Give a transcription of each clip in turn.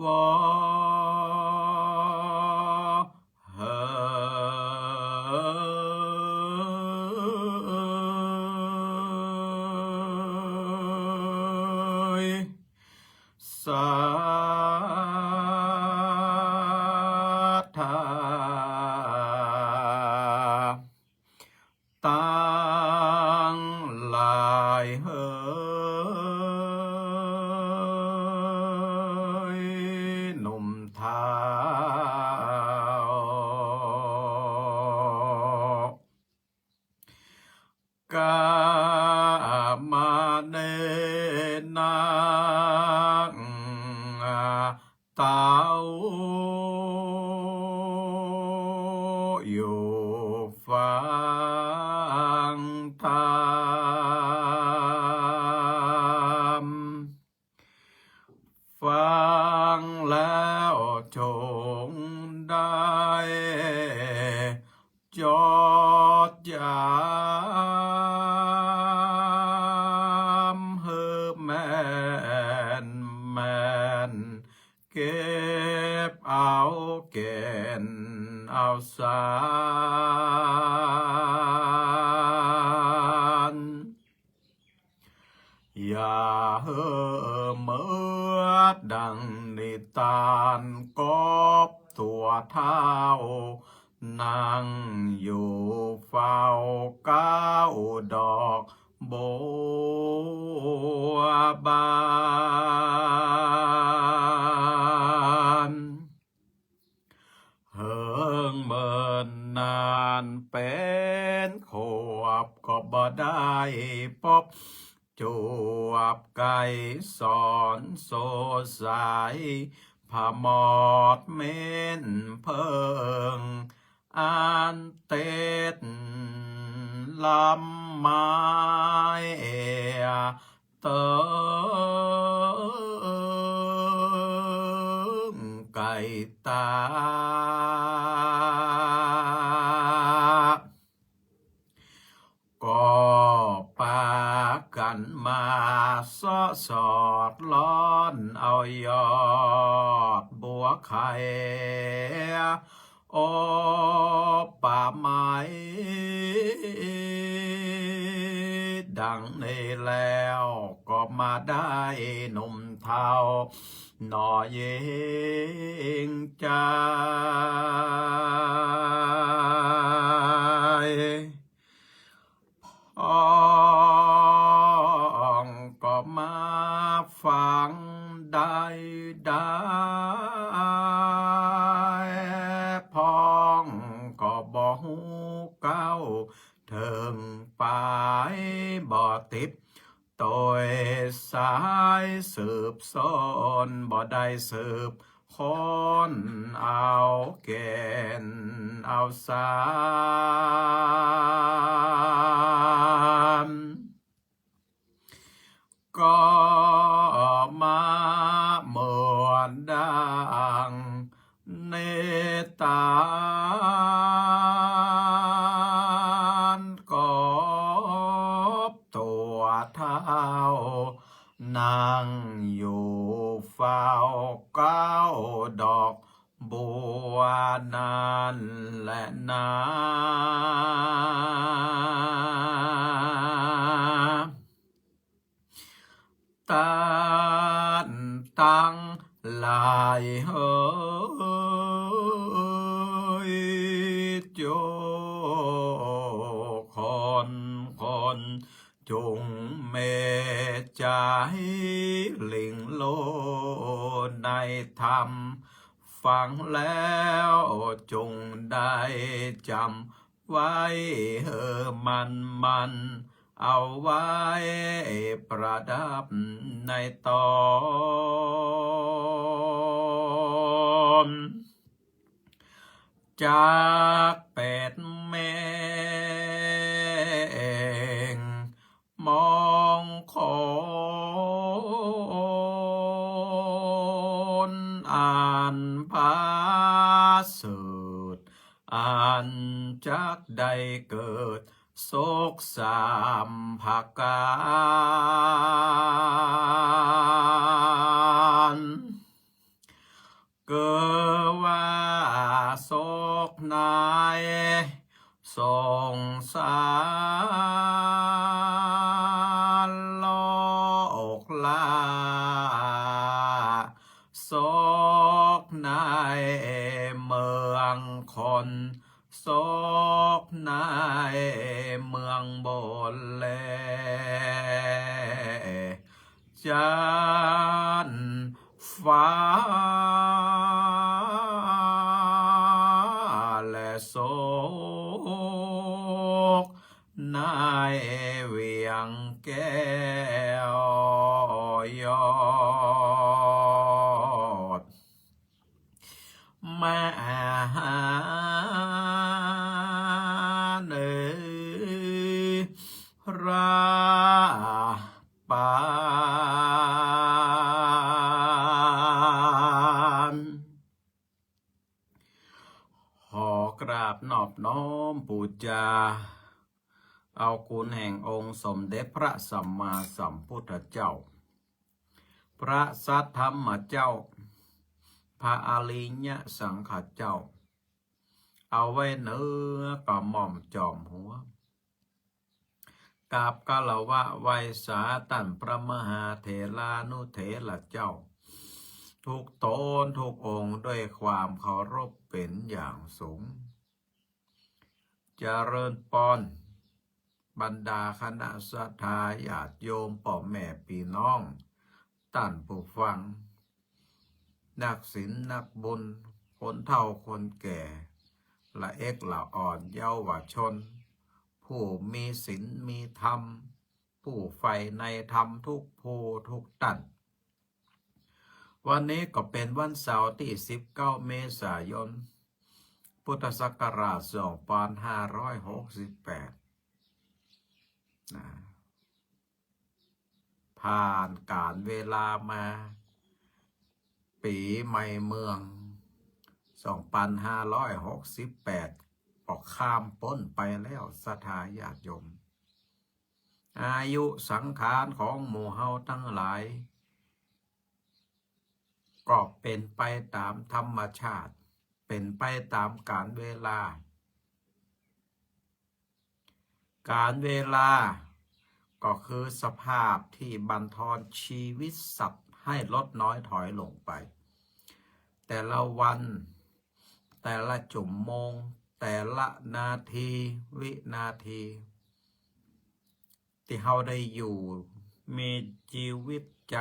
วอเฮยสาธาตั้งหลายเฮยหนุ่มเท้ากามาเนนังเต้าอยู่ฟังธรรมฟังแล้วจงได้จดจำเฮอแม่นแม่นเก็บเอาเก่นเอาสารอย่าเห่อเมื่อดังนิทานกบตัวเท้านั่งอยู่เฝ้าก้าวดอกบัวบานเฮิงเมินนานเป็นขวบก็บ่ได้พบจวบไก่สอนโซสายผามอดเม้นเพิงอันเต็ดลำไม้เติงไก่ตาก็ปากันมาสอดล้อนเอายอดบัวไข่โอป่าไม้ดังนี้แล้วก็มาได้หนุ่มเทาหน่อเยิงใจพ้องก็มาฟังได้พ้องก็บ่ฮู้เก้าเถิงไปบ่ติดโดยสายสืบสนบ่ได้สืบคนเอาเกณฑ์เอาสารก็มาเหมือนดังในตานกบตัวเท้านั่งอยู่เฝ้าก้าวดอกบัวนั่นแหละนะตานตั้งหลายเฮ้ยโจคนจงเมตใจหลิงโลในธรรมฟังแล้วจงได้จำไว้เฮอมันเอาไว้ประดับในตอนจากเป็ดแมงมองคนอ่านภาสูตรอ่านจากใดเกิดโศกสามภาการ โศกในเมืองคนโศกในเมืองบนแลจันฟ้าและโศกในเวียงแก้วยอดแม่เนื้อราปานขอกราบนอบน้อมปูจาเอาคุณแห่งองค์สมเด็จพระสัมมาสัมพุทธเจ้าพระสัทธรรมเจ้าพระอริยสังฆเจ้าเอาไว้เนื้อกระหม่อมจอมหัวกราบกะละวะไวสาตันพระมหาเถรานุเถระเจ้าทุกตนทุกองค์ด้วยความเคารพเป็นอย่างสูงเจริญพรบรรดาคณะสัตยาญาติโยมพ่อแม่พี่น้องท่านผู้ฟังนักศีลนักบุญคนเฒ่าคนแก่ละเอกละอ่อนเยาวชนผู้มีศีลมีธรรมผู้ใฝ่ในธรรมทุกผู้ทุกท่านวันนี้ก็เป็นวันเสาร์ที่19 เมษายนพุทธศักราช2568ผ่านการเวลามาปีใหม่เมือง2568ออกข้ามพ้นไปแล้วศรัทธาญาติโยมอายุสังขารของหมู่เฮาทั้งหลายก็เป็นไปตามธรรมชาติเป็นไปตามกาลเวลาการเวลาก็คือสภาพที่บั่นทอนชีวิตสัตว์ให้ลดน้อยถอยลงไปแต่ละวันแต่ละชั่วโมงแต่ละนาทีวินาทีที่เราได้อยู่มีชีวิตใจ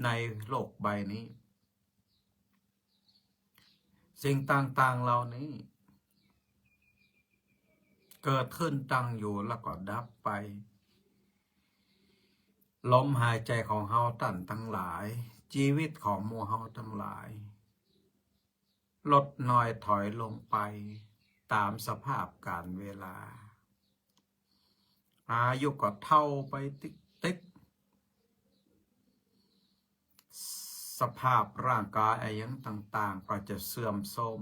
ในโลกใบนี้สิ่งต่างๆเหล่านี้เกิดขึ้นตั้งอยู่แล้วก็ดับไปลมหายใจของเฮาท่านทั้งหลายชีวิตของหมู่เฮาทั้งหลายลดน้อยถอยลงไปตามสภาพการเวลาอายุก็เท่าไปติ๊กสภาพร่างกายอะไรอย่างต่างๆก็จะเสื่อมโทรม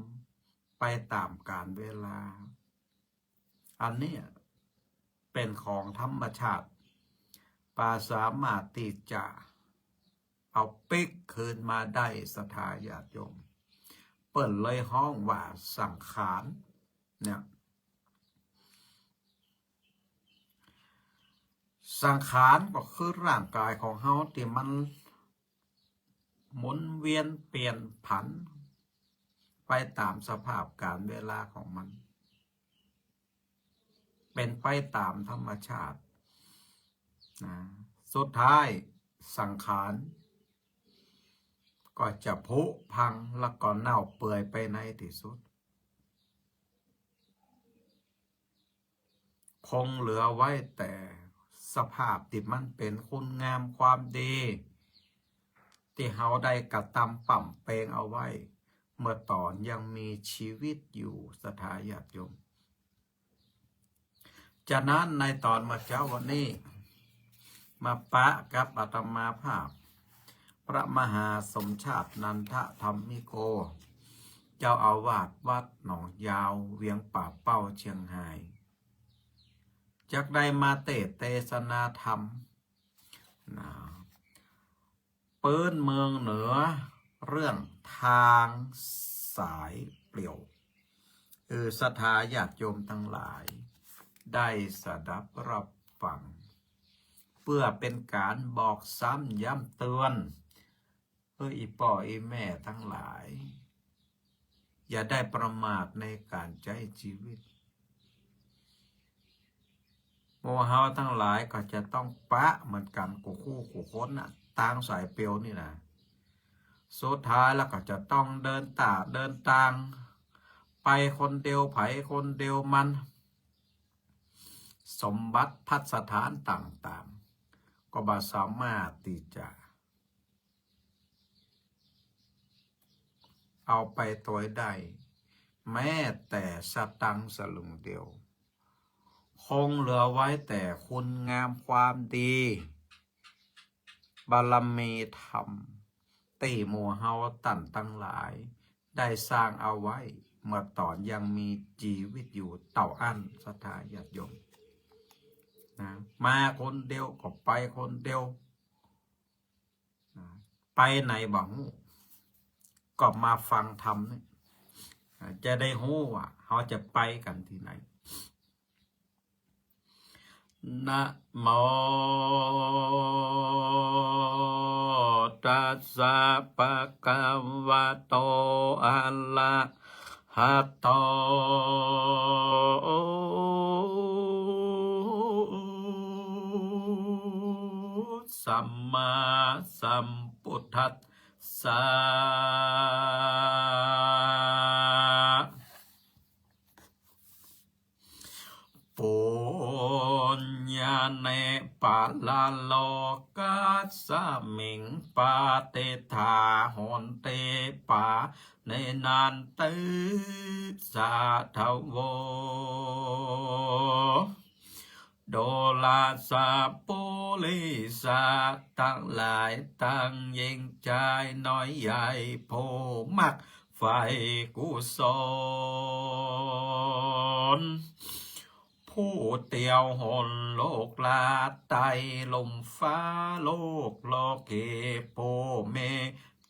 ไปตามกาลเวลาอันนี้เป็นของธรรมชาติปาสามารถที่จะเอาปิกคืนมาได้ศรัทธาญาติโยมเปิดเลยห้องว่าสังขารเนี่ยสังขารก็คือร่างกายของเฮาที่มันหมุนเวียนเปลี่ยนผันไปตามสภาพการเวลาของมันเป็นไปตามธรรมชาตินะสุดท้ายสังขารก็จะผุพังแล้วก็เน่าเปื่อยไปในที่สุดคงเหลือไว้แต่สภาพที่มันเป็นคุณงามความดีที่เฮาได้กระทำปั่มเปงเอาไว้เมื่อตอนยังมีชีวิตอยู่ศรัทธาญาติโยมจากนั้นในตอนมาเช้าวันนี้มาปะกับอาตมาภาพพระมหาสมชาตินันทธรรมิโกเจ้าอาวาสวัดหนองยาวเวียงป่าเป้าเชียงรายจากได้มาเทศนาธรรมปื้นเมืองเหนือเรื่องทางสายเปลี่ยวศรัทธาญาติโยมทั้งหลายได้สดับรับฟังเพื่อเป็นการบอกซ้ำย้ำเตือน อีป่ออีแม่ทั้งหลาย อย่าได้ประมาทในการใช้ชีวิตโมเฮาทั้งหลายก็จะต้องปะเหมือนกันกูคู่กูค้นน่ะต่างสายเปียวนี่นะสุดท้ายแล้วก็จะต้องเดินต่างไปคนเดียวไผคนเดียวมัน สมบัติพัสถานต่างๆก็บ่สามารถที่จะเอาไปตัวได้แม้แต่สตังค์สลึงเดียวคงเหลือไว้แต่คุณงามความดีบารมีธรรมตีหมู่เฮาตั้นตั้งหลายได้สร้างเอาไว้เมื่อตอนยังมีชีวิตอยู่เต่าอั้นศรัทธาญาติโยมนะมาคนเดียวก็ไปคนเดียวนะไปไหนบ่ฮู้ก็มาฟังธรรมนี่จะได้ฮู้ว่าเขาจะไปกันที่ไหนนะโมตัสสะภะคะวะโตอะระหะโตสัมมาสัมพุทธัสสะปุญญาเนปาลาโลกัสสมิงปาเตถาหนเตปาในนานตืสาทโวโดลาสาปุลิสาตั้งหลายตั้งยิงใจน้อยใหญ่โพมักไฟกุศลผู้เตียวหนโลกลาไตลมฟ้าโลกโลเกโปเม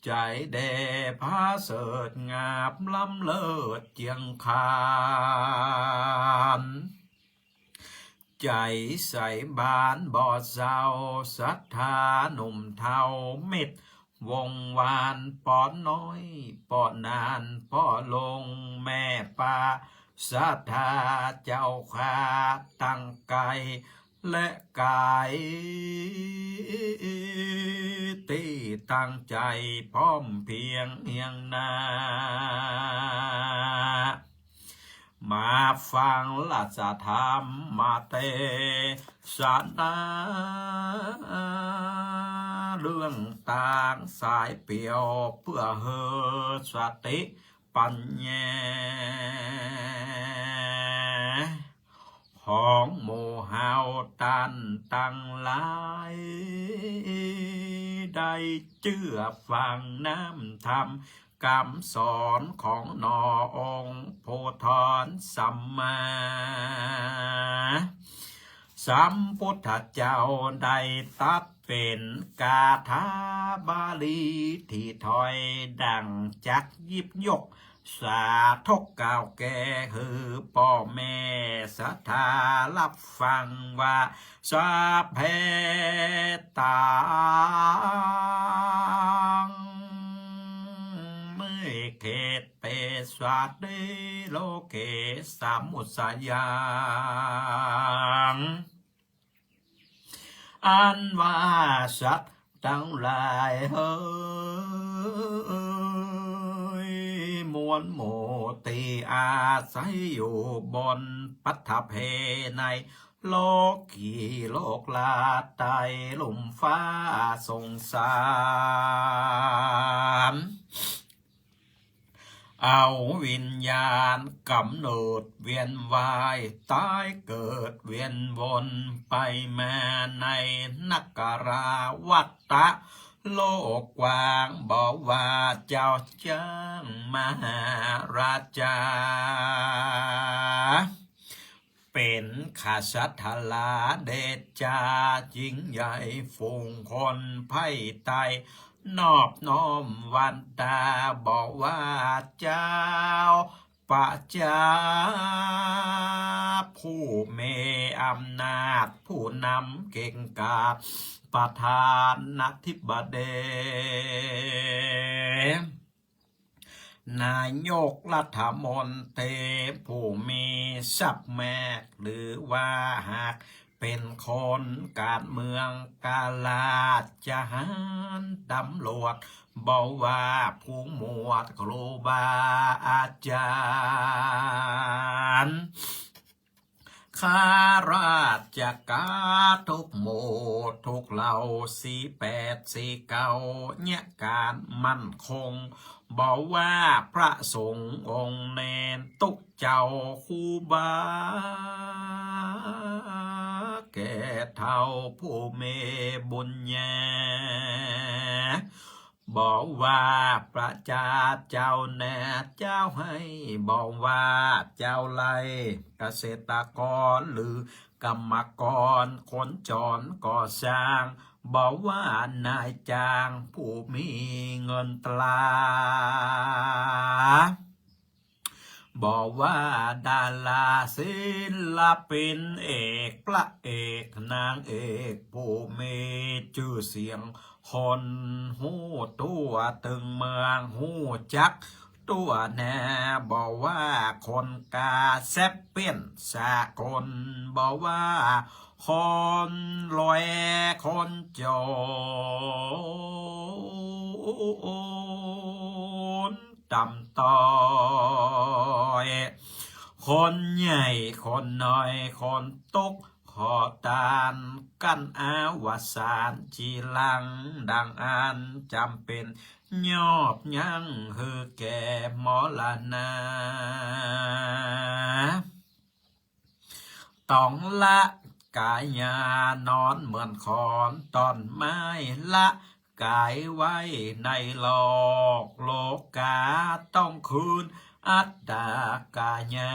ใจแด่พาเสดงาบล้ำเลิศเจียงคานใจใส่บานบ่อเศร้าศรัทธาหนุ่มเทาเม็ดวงวานปอนน้อยปอนนานปอลงแม่ป่าศรัทธาเจ้าข้าตั้งไกลและกายตีตั้งใจพร้อมเพียงเอียงนามาฟังราชธรรมมาเตสนาเรื่องต่างสายเปี่ยวเพื่อเฮอสติปัญญาของหมู่เฮาตันตั้งหลายได้เชื่อฟังน้ำธรรมคำสอนของนอองค์โพธรสัมมาสัมพุทธเจ้าได้ตัดเป็นกาถาบาลีที่ถอยดังจักยิบยกสาธกเก่าแก่คือพ่อแม่ศรัทธารับฟังว่าสัพเพตาเขตเปสวัสดิโลเกสามุสยังอันว่าสัตว์ทั้งหลายเฮ้ยมวลโมติอาศัยอยู่บนปัทภเพในโลกีโลกลาไตลุ่มฟ้าสงสารเอาวิญญาณกำเนิดเวียนวายตายเกิดเวียนวนไปมาในนักการาวัตตะโลกกว้างบอกว่าเจ้าจ้างมหาราชาเป็นข้าสัทลาเดชจายิ่งใหญ่ฝูงคนไพ่ไตนอบน้อมวันตาบอกว่าเจ้าปะจาผู้เมอำนาจผู้นำเก่งกาจประธานาธิบดี นายกรัฐมนตรีผู้มีทรัพย์แม่หรือว่าหากเป็นคนการเมืองกาลาดจะหารตำรวจบอกว่าผู้หมวดครูบาอาจารย์ข้าราชการทุกหมู่ทุกเหล่า4849เนี่ยการมั่นคงบอกว่าพระสงฆ์องค์เนนตุกเจ้าคูบาแก่เท่าผู้เมบุญญาบอกว่าประชาเจ้าแน่เจ้าให้บอกว่าเจ้าไล่เกษตรกรหรือกรรมกรคนจรก่อสร้างบอกว่านายจ้างผู้มีเงินตราบอกว่าดาราศิลปินเอกพระเอกนางเอกผู้มีชื่อเสียงคนหูตัวตึงเมืองหูจักตัวแน่บอกว่าคนกาแซบเปี้ยนสากลบอกว่าคนรวยคนจนต่ำต้อยคนใหญ่คนน้อยคนตกขอตานกันอาวสานจีลังดังอันจำเป็นยอบยังฮือแก่มอลนาต้องละกายญานอนเหมือนขอนตอนไม้ละกายไว้ในโลกาต้องคืนอัตตากายา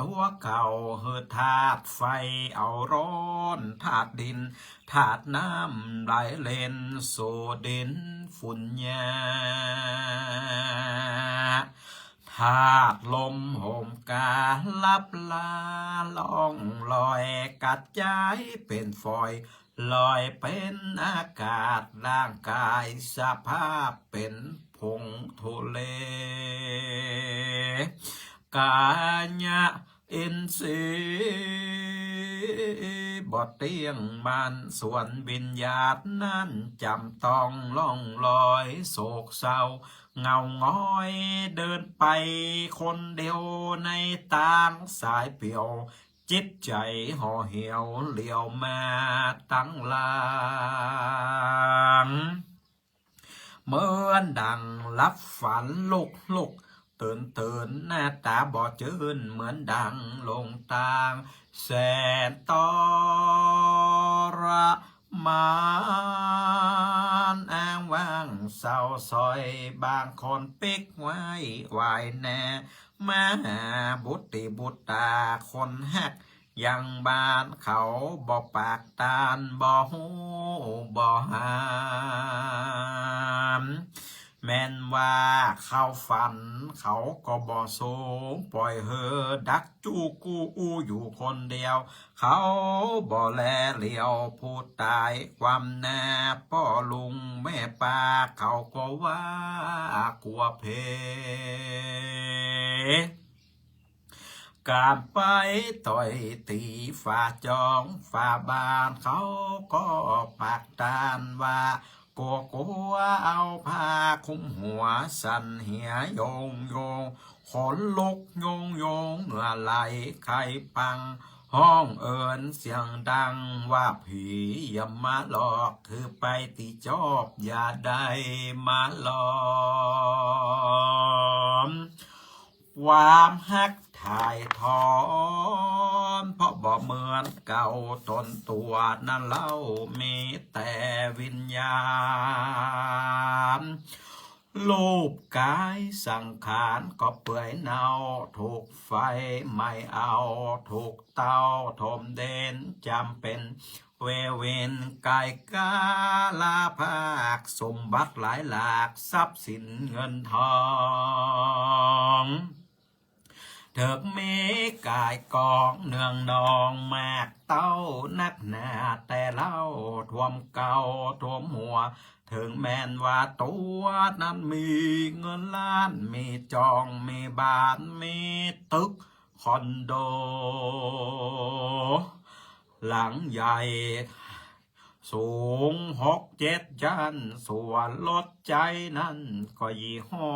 ตัวเก่าเฮือธาตุไฟเอาร้อนธาตุดินธาตุน้ำไหลเล่นโซดินฝุ่นยาธาตุลมโหมกาลับลาล่องลอยกัดใจเป็นฝอยลอยเป็นอากาศร่างกายสภาพเป็นผงทุเลกายะอินทรีบทเตียงมันส่วนวิญญาณนั้นจำต้องล่องลอยโศกเศร้าเงาง้อยเดินไปคนเดียวในทางสายเปี่ยวจิตใจห่อเหี่ยวเหลียวมาตั้งหลังเหมือนดังรับฝันลุกตื่นหน้าตาบอดจืนเหมือนดังลงตางแสนตระมานอ้างว่างเศร้าซอยบางคนปิกไว้ไหวแน่มาบุตรบุตรตาคนหักยังบ้านเขาบ่ปากตาลบ่หูบ่หามแม่นว่าเข้าฝันเขาก็บ่สูงปล่อยเฮอดักจูกูอยู่คนเดียวเขาบ่แลเหลียวผู้ตายความแน่พ่อลุงแม่ป้าเขาก็ว่ากลัวเพการไปต่อยตีฝ่าจองฝ่าบานเขาก็ปากตานว่ากัวเอาผ้าคุมหัวสั่นเหียโยงขนลุกโยงเหงื่อไหลไข่ปังห้องเอิญเสียงดังว่าผีอย่ามาหลอกคือไปตีจอบอย่าได้มาหลอมความฮักถ่ายถอนเพราะบ่เหมือนเก่าตนตัวนั้นเล่ามีแต่วิญญาณรูปกายสังขารก็เปื่อยเน่าถูกไฟไม่เอาถูกเตาถมเด่นจำเป็นเวนกายกาลาภาคสมบัติหลายหลากทรัพย์สินเงินทองแถ ถึกมีกายกองเนืองนองมากเต้านักหนาแต่เล่าท่วมเก่าท่วมหัวถึงแม้นว่าตัวนั้นมีเงินล้านมีจองมีบ้านมีตึกคอนโดหลังใหญ่สูง6-7 ชั้นส่วนรถใจนั้นก็ยี่ห้อ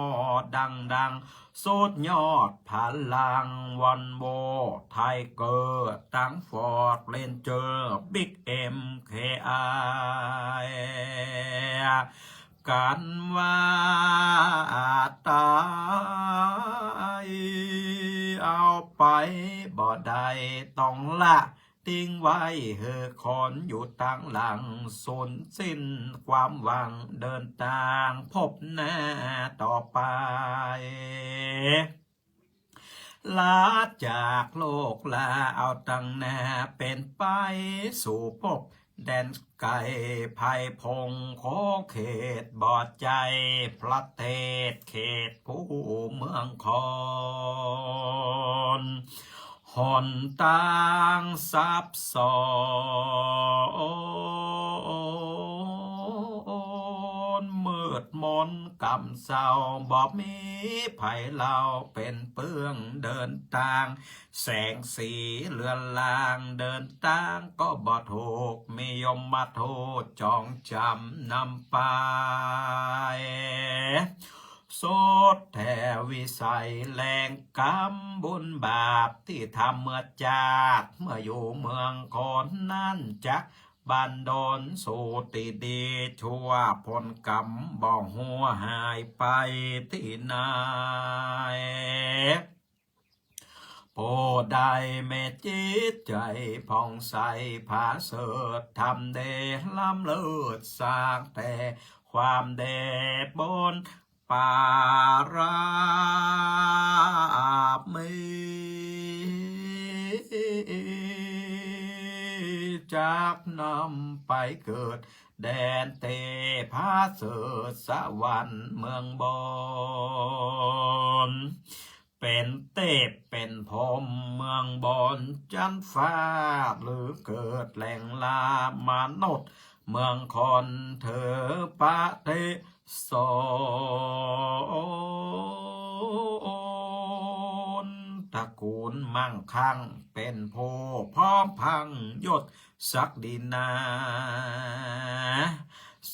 ดังสุดยอดพลังวันโบไทเกอร์ตั้งฟอร์ดเรนเจอร์บิ๊กเอ็มเคไอกันว่าตายเอาไปบ่ได้ต้องละทิ้งไว้เฮอคนอยู่ตั้งหลังสูญสิ้นความหวังเดินทางพบหน้าต่อไปลาจากโลกลาเอาตั้งหน้าเป็นไปสู่พบแดนไกลภัยพงโคเขตบอดใจประเทศเขตผู้เมืองคอนหนตางซับซ้อนมืดมนกำเศร้าบ่มีไผเล่าเป็นเปื้องเดินทางแสงสีเลือนลางเดินทางก็บ่ถูกมียมมาโทษจองจำนำไปโสดแทวิสัยแรงกรรมบุญบาปที่ทำเมื่อจากเมื่ออยู่เมืองคนนั้นจักบันดลสู่ติดีชั่วผลกรรมบ่หัวหายไปที่ไหนโปรดได้เมตจิตใจผ่องใสผาเสดทำเดล้ำเลิศสร้างแต่ความเดบนปารามีจากนำไปเกิดแดนเทพาเสดสวรรค์เมืองบนเป็นเทพเป็นพรหมเมืองบนจันฟ้าหรือเกิดแหล่งลามนุษย์เมืองคนเธอปะเทสนตระกูลมั่งคั่งเป็นผู้พร้อมพังยศศักดินา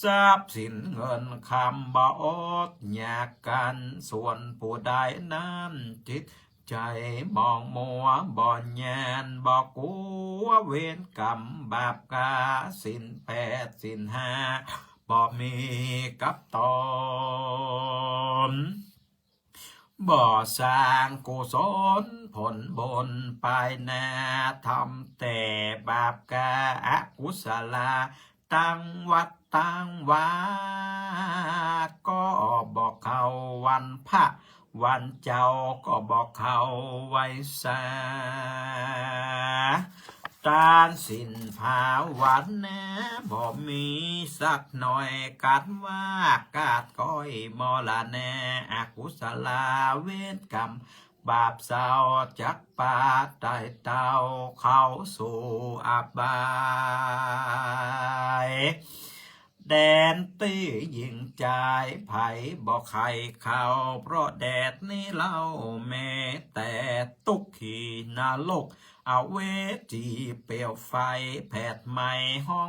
ทรัพย์สินเงินคำบ่อดอยากกันส่วนผู้ใดนั้นจิตใจมองมัวบ่แยนบ่กลัวเวรกรรมบาปกาสิน8สิน5บ่มีกับตนบ่สร้างกุศลผลบนไปนาทำแต่บาปกาอกุศลาตั้งวัดตั้งวาก็บอกเขาวันพระวันเจ้าก็บอกเขาไว้สาตาสินภาวันแน่บ่มีสักหน่อยกัดว่ากาดก้อยมลาแน่อกุศลาเวรกรรมบาปเศร้าจักปาไตเต้าเข้าสู่อบายแดนตี้ยิงใจไผ่บอกใครเขาเพราะแดดนี้เล่าแม้แต่ตุกขีนาลกเอาเวจีเปลวไฟแผดไหม้ห้อ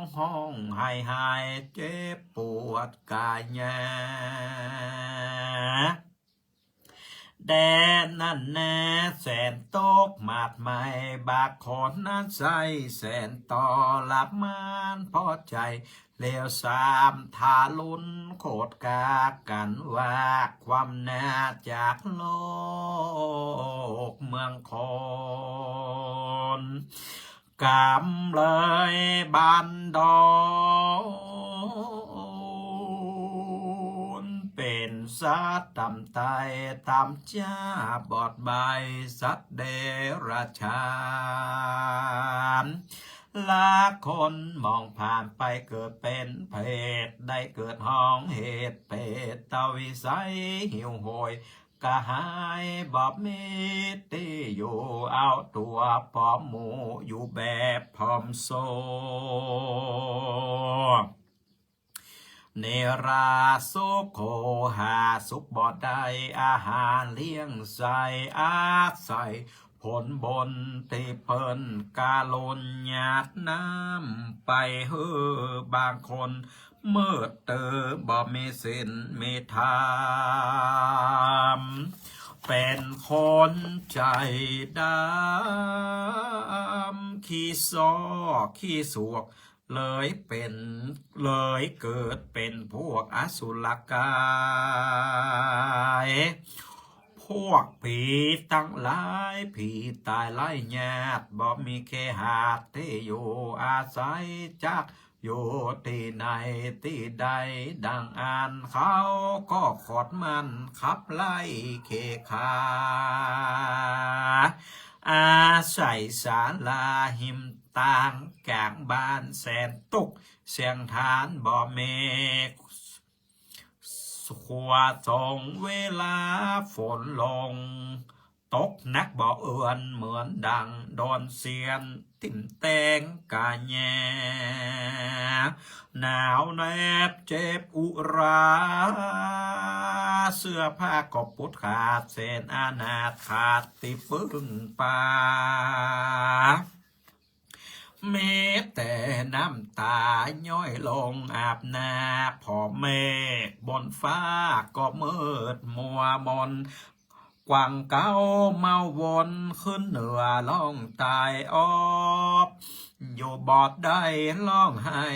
งหายเจ็บปวดกายแย่แดนนั่นแน่แสนตกมาดไม่บากขอนนั้นใส่แสนต่อหลับมันพอใจเลวสามทาลุนโคตรกากันว่าความน่าจากโลกเมืองคนกำเลยบันดอนเป็นสัตว์ต่ำไตต่ำจ้าบอดใบสัตว์เดรัจฉานลาคนมองผ่านไปเกิดเป็นเพศได้เกิดห้องเหตุเปรตตวิสัยหิวโหย กะหายบ่มีตีอยู่เอาตัวพร้อมหมู่อยู่แบบพร้อมโซเนราสุขโคหาสุขบ่ได้อาหารเลี้ยงใส่อาศัยผลบนที่เพิ่นกาลนหยาดน้ำไปเฮือบางคนเมื่อเตอบ่มีสินมีธรรมเป็นคนใจดำขี้ซ้อขี้สวกเลยเกิดเป็นพวกอสุรกายพวกผีตั้งหลายผีตายไล่ญาติบ่มีแค่หาดที่อยู่อาศัยจากอยู่ที่ไหนที่ใดดังอ่านเขาก็ขอดมันขับไล่เคขาอาศัยศาลาหิมต่างกลางบ้านแสนตุกเสียงทานบ่เมกขวาทรงเวลาฝนลงตกนักบ่เอือนเหมือนดังโดนเสียนติ่มแตงกาแยหนาวแนบเจ็บอุราเสื้อผ้าก็ปุดขาดเศษอานาถขาดติปึ้งป่าเมแต่น้ำตาย้อยลงอาบนาพอเมฆบนฟ้าก็มืดมัวมนกวางเก้าเมาวนขึ้นเหนือล่องตายออบอยู่บอดได้ล่องให้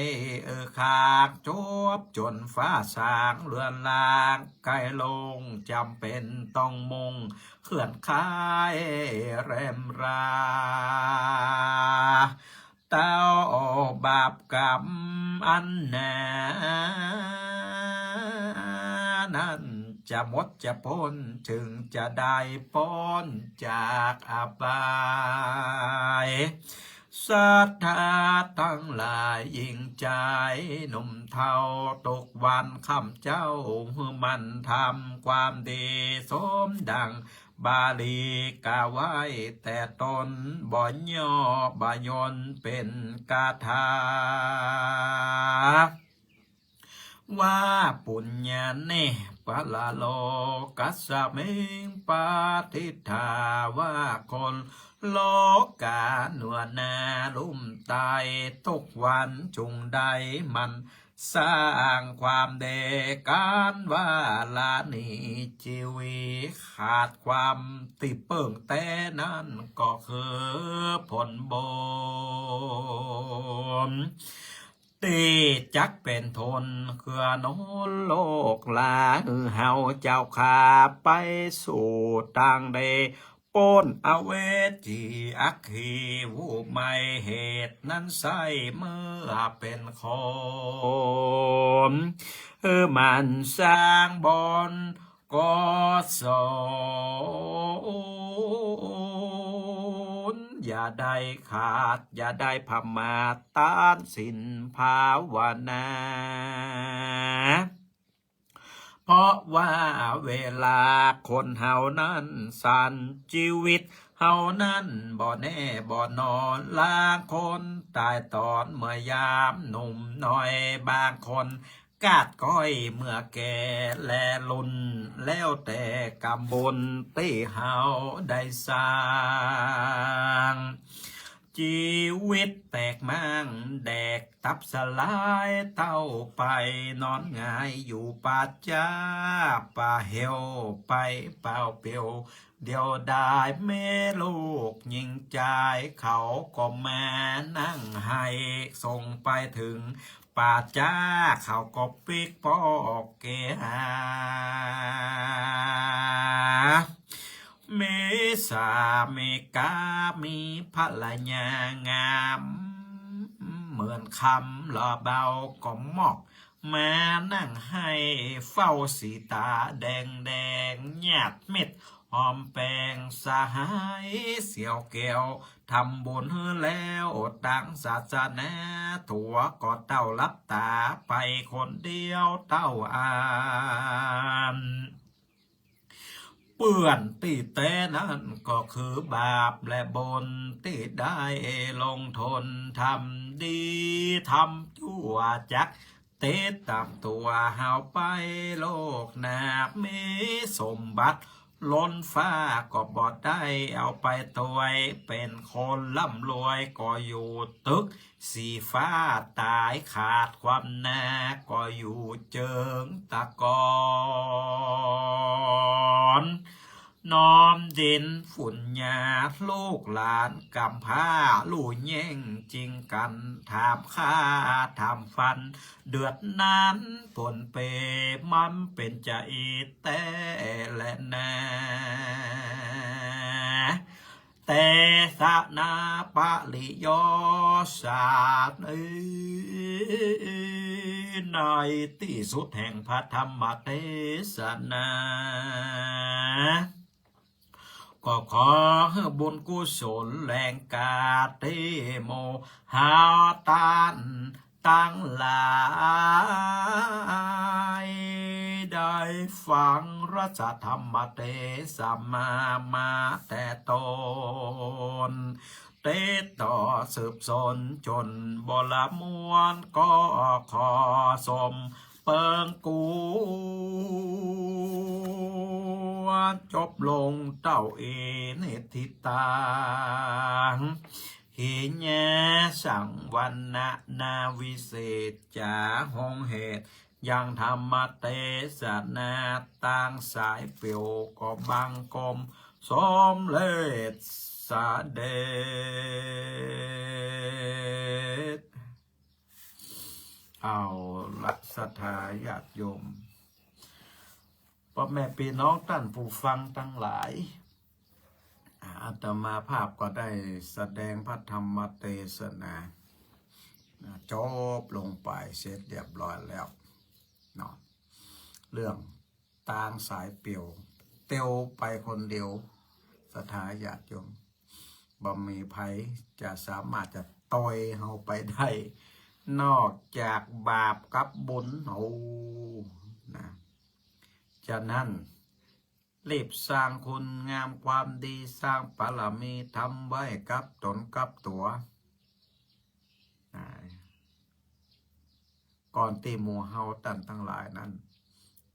ขากจบจนฟ้าสางเลือนลางไกลลงจำเป็นต้องมุงเขื่อนคายแรมราเต้าบาปกรรมอันแน่นั้นจะหมดจะพ้นถึงจะได้พ้นจากอบายศรัทธาทั้งหลายยิ่งใจหนุ่มเทาตกวันคำเจ้ามันทำความดีสมดังบาลีกาไว้แต่ตนบ่ย่อบายนเป็นกาถาว่าปุญญาเนปะละโลกัสสะเมงปาทิฏฐาว่าคนโลกาหนวนาลุ่มตายทุกวันจุงใดมันสร้างความเดการว่าลานีชีวิขาดความติเปิ่งแต่นั้นก็คือผลบนตีจักเป็นทนเคือโนโลกลาเฮาเจ้าขาไปสู่ต่างเดป้นอเวจีอักขีวูไม่เหตุนั้นใส่เมื่อเป็นคนมันสร้างบนก็สนอย่าได้ขาดอย่าได้พมาตานสินภาวนาเพราะว่าเวลาคนเฮานั้นสั่นชีวิตเฮานั้นบ่แน่บ่นอนลางคนตายตอนเมื่อยามหนุ่มน้อยบางคนกาดก้อยเมื่อแก่แลลุนแล้วแต่กำบุญที่เฮาได้สร้างชีวิตแตกมั่งแดกตับสลายเต้าไปนอนหงายอยู่ป่าจ้าป่าเหี่ยวไปเปล่าเปลี่ยวเดียวได้แม่ลูกยิงใจเขาก็มานั่งให้ส่งไปถึงป่าจ้าเขาก็ปิกปอกเกหาเมษาเมกามีภรรยางามเหมือนคำหล่อเบาก็มอกมานั่งให้เฝ้าสีตาแดงแดงหยาดเม็ดหอมแปงสหายเสียวเกลียวทำบุญแล้วตั้งศาสนาถั่วก็เต้ารับตาไปคนเดียวเต้าอานป ปื่อนตีแต่นั้นก็คือบาปและบนที่ได้ลงทนทำดีทำชั่วจักเตะตามตัวหาวไปโลกหนามีสมบัติล้นฟ้าก็บอดได้เอาไปตัวเป็นคนร่ำรวยก็อยู่ตึกสีฟ้าตายขาดความนาก็อยู่เจิงตะกอนนอมดินฝุ่นยาลูกหลานกำพร้าลู่แย่งจริงกันถามข้าถามฟันเดือดนั้นผลเปมันเป็นใจแต่และนาแต่สนาปะลิโยศาสตร์ในที่สุดแห่งพระธรรมเทศนาก็ขอให้บุญกุศลแรงกาเตโมหาตานตั้งหลายได้ฟังรัชธรรมเทศมาแต่ตนเตต่อสืบสนจนบลมวนก็ขอสมเปิงกูจบลงเต้าเอเนติตาหิญญาสังวันนะนาวิเศษจาห้องเหตุยังธรรมเทศนาต่างสายเปียวก็บังกลมสมเลศสาเดชเอาละศรัทธาญาติโยมพ่อแม่พี่น้องท่านผู้ฟังทั้งหลายอาตมาภาพก็ได้แสดงพระธรรมเทศนาจบลงไปเสร็จเรียบร้อยแล้วเนาะเรื่องตางสายเปี่ยวเตียวไปคนเดียวศรัทธาญาติโยมบ่มีภัยจะสามารถจะต่อยเฮาไปได้นอกจากบาปกับบุญโอ้นะฉะนั้นรีบสร้างคุณงามความดีสร้างบารมีทำไว้กับตนกับตัวก่อนที่หมู่เฮาท่านทั้งหลายนั้น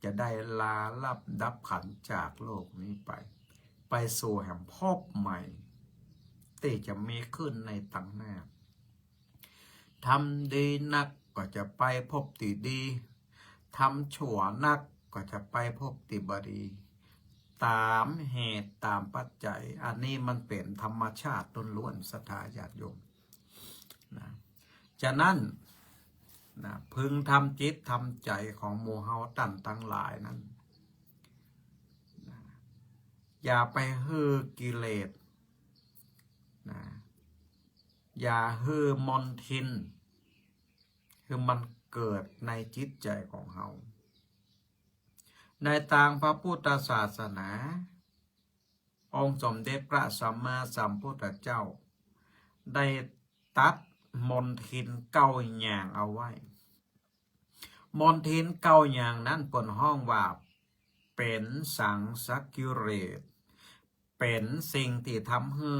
จะได้ลาลับดับขันจากโลกนี้ไปสู่แห่งภพใหม่ที่จะมีขึ้นในตั้งหน้าทำดีนักก็จะไปพบที่ดีทำชั่วนักก็จะไปพบที่บดีตามเหตุตามปัจจัยอันนี้มันเป็นธรรมชาติต้นล้วนศรัทธาญาติโยมนะฉะนั้นนะพึงทำจิตทำใจของหมู่เฮาตั้นทั้งหลายนั้นนะอย่าไปฮือกิเลสนะอย่าฮือมนทินคือมันเกิดในจิตใจของเฮาในทางพระพุทธศาสนาองค์สมเด็จพระสัมมาสัมพุทธเจ้าได้ตัดมนทินเก้าอย่างเอาไว้มนทินเก้าอย่างนั้นบนห้องว่าเป็นสังสกิเลสเป็นสิ่งที่ทำให้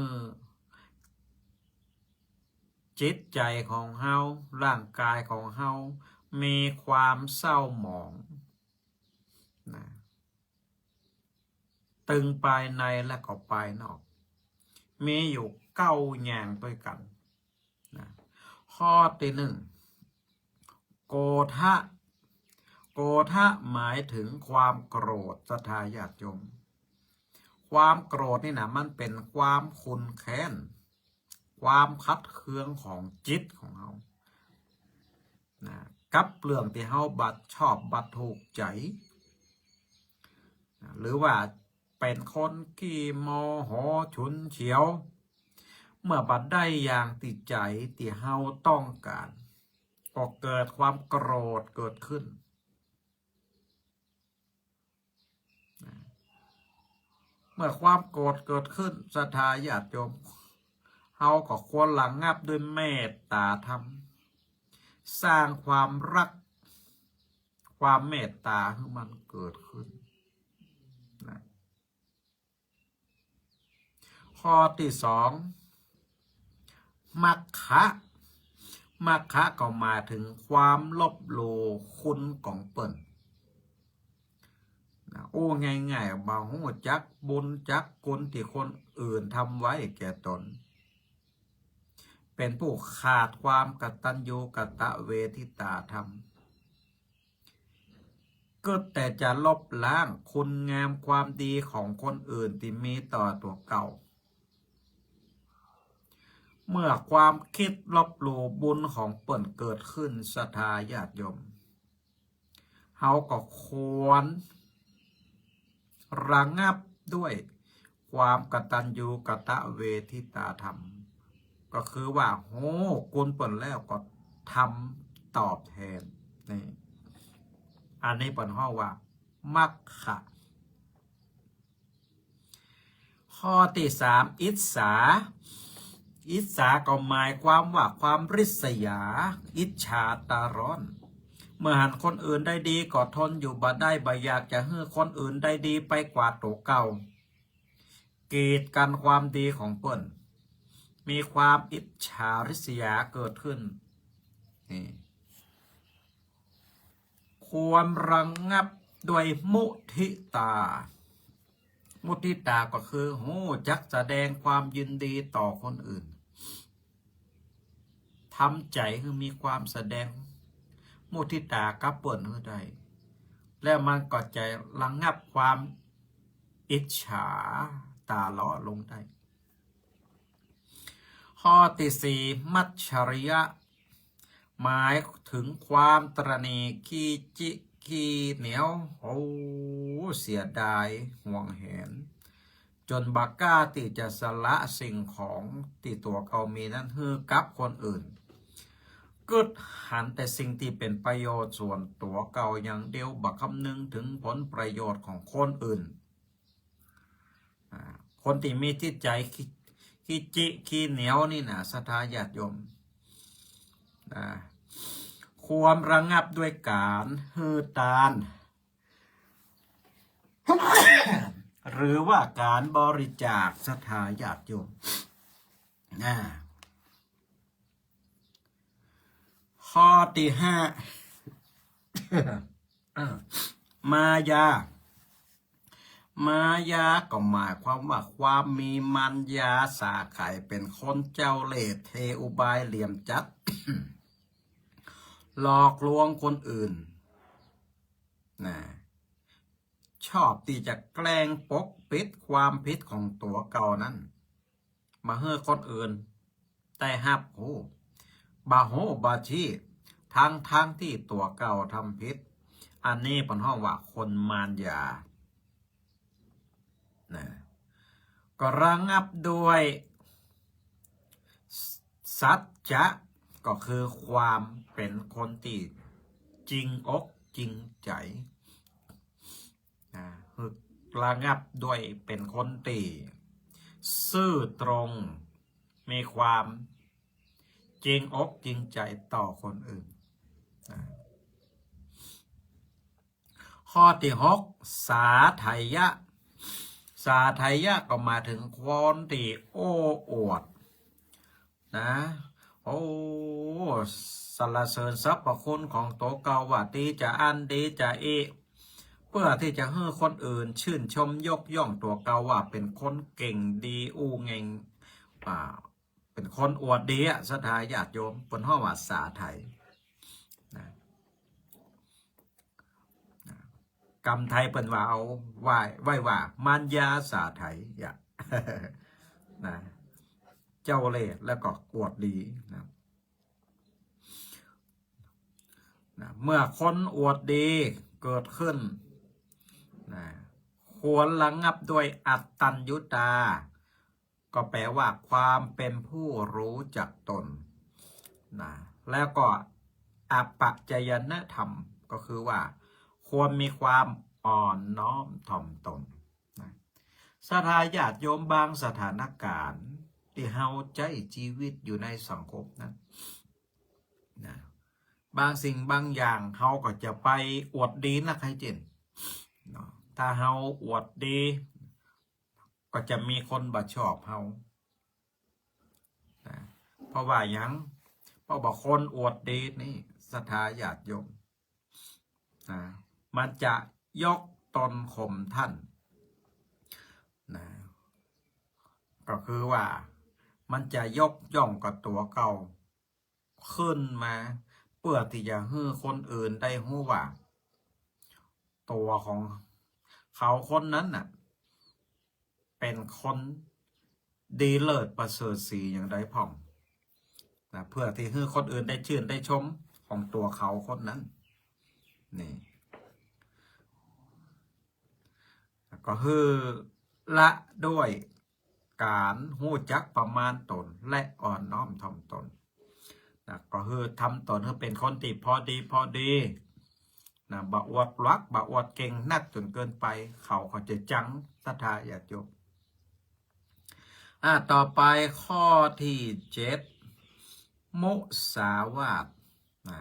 จิตใจของเฮาร่างกายของเฮามีความเศร้าหมองนะตึงภายในและก็ภายนอกมีอยู่เก้าอย่างด้วยกันนะข้อที่หนึ่งโกฏะโกฏะหมายถึงความโกรธศรัทธาญาติโยมความโกรธนี่นะมันเป็นความขุ่นแค้นความคัดเคืองของจิตของเรานะกับเรื่องที่เฮาบัดชอบบัดถูกใจนะหรือว่าเป็นคนที่โมโหฉุนเฉียวเมื่อบัดได้อย่างติดใจที่เฮาต้องการก็เกิดความโกรธเกิดขึ้นนะเมื่อความโกรธเกิดขึ้นศรัทธาญาติโยมเฮาก็ควรระงับด้วยเมตตาธรรมสร้างความรักความเมตตาให้มันเกิดขึ้นนะ ข้อที่สองมัคคะมัคคะก็หมายถึงความลบหลู่คุณของเปิ้นโอ้ง่ายๆบ่ฮู้จักบุญจักคุณที่คนอื่นทำไว้แก่ตนเป็นผู้ขาดความกตัญญูกตเวทิตาธรรมก็แต่จะลบล้างคุณงามความดีของคนอื่นที่มีต่อตัวเก่าเมื่อความคิดลบหลู่บุญของเปิ่นเกิดขึ้นศรัทธาญาติโยมเฮาก็ควรระงับด้วยความกตัญญูกตเวทิตาธรรมก็คือว่าโหกุลเปิ่นแล้วก็ทำตอบแทนนี่อันนี้เปิ่นฮ้อว่ามัคคะข้อที่สามอิจฉาอิจฉาก็หมายความว่าความริษยาอิจฉาตาร้อนเมื่อหันคนอื่นได้ดีก็ทนอยู่บ่ได้บ่อยากจะให้คนอื่นได้ดีไปกว่าตัวเก่ากีดกันความดีของเปิ้นมีความอิจฉาริษยาเกิดขึ้นนี่ควรระงับด้วยมุทิตามุทิตาก็คือโหจักแสดงความยินดีต่อคนอื่นทำใจคือมีความแสดงมุทิตากับเปิ้นเฮือใดแล้วมันก็จะระงับความอิจฉาตาหล่อลงได้ข้อที่สี่มัจฉริยะหมายถึงความตระหนี่ขี้จิขี้เหนียวโอ้เสียดายห่วงแหนจนบักกล้าที่จะสละสิ่งของที่ตัวเขามีนั้นให้กับคนอื่นกึดหันแต่สิ่งที่เป็นประโยชน์ส่วนตัวเก่าอย่างเดียวบักคำนึงถึงผลประโยชน์ของคนอื่นคนที่มีจิตใจขี้จิขี้เหนียวนี่นะศรัทธาญาติโยมควรระงับด้วยการฮือตาน หรือว่าการบริจาคศรัทธาญาติโยมข้อที่ห้ามายามายาก็หมายความว่าความมีมัญญาสาไข่เป็นคนเจ้าเล่ห์เทอุบายเหลี่ยมจัด หลอกลวงคนอื่นนะชอบที่จะแกล้งปกปิดความผิดของตัวเก่านั้นมาให้คนอื่นแต่ฮับโหบาโหบาชีทั้งที่ตัวเก่าทำผิดอันนี้เป็นห้องว่าคนมารยานะก็ระงับด้วยสัจจะก็คือความเป็นคนที่จริงอกจริงใจระงับด้วยเป็นคนที่ซื่อตรงมีความจริงอกจริงใจต่อคนอื่นข้อที่หกสาไทยะสาไทยะก็มาถึงคนที่โอ้อวดนะโอ้สรรเสริญทรัพย์คุณของตัวเก่าว่าดีจะอันดีจะเพื่อที่จะให้คนอื่นชื่นชมยกย่องตัวเก่าว่าเป็นคนเก่งดีอู้เง่งเป็นคนอวดดีศรัทธาญาติโยมเป็นห้อว่าสาไทยกรรมไทยเป็นว่าเอาไหว้ว่ามันยาสาไทยอย่านะเจ้าเล่ห์แล้วก็อวดดีนะเมื่อคนอวดดีเกิดขึ้นนะควรระงับด้วยอัตตัญญุตาก็แปลว่าความเป็นผู้รู้จักตนนะแล้วก็อปัจจยนธรรมก็คือว่าควรมีความอ่อนน้อมถ่อมตนนะศรัทธาญาติโยมบางสถานการณ์ที่เฮาใจชีวิตอยู่ในสังคมนั้นนะบางสิ่งบางอย่างเฮาก็จะไปอวดดีนะใครเจนถ้าเฮาอวดดี ก็จะมีคนบ่ชอบเฮานะเพราะว่าหยังเพราะว่าคนอวดดีนี่ศรัทธาญาติโยมนะมันจะยกตนข่มท่านนะก็คือว่ามันจะยกย่องกับตัวเก่าขึ้นมาเพื่อที่จะให้คนอื่นได้รู้ว่าตัวของเขาคนนั้นน่ะเป็นคนดีเลิศประเสริฐศรีอย่างใดพ่องนะเพื่อที่ให้คนอื่นได้ชื่นได้ชมของตัวเขาคนนั้นนี่ก็คือละด้วยการหู้จักประมาณตนและอ่อนน้อมถ่อมตนนะก็คือทำตนให้เป็นคนที่พอดีนะบ่อวดรักบ่อวดเก่งนักจนเกินไปเขาจะจังศรัทธาญาติโยมต่อไปข้อที่7มุสาวาทนะ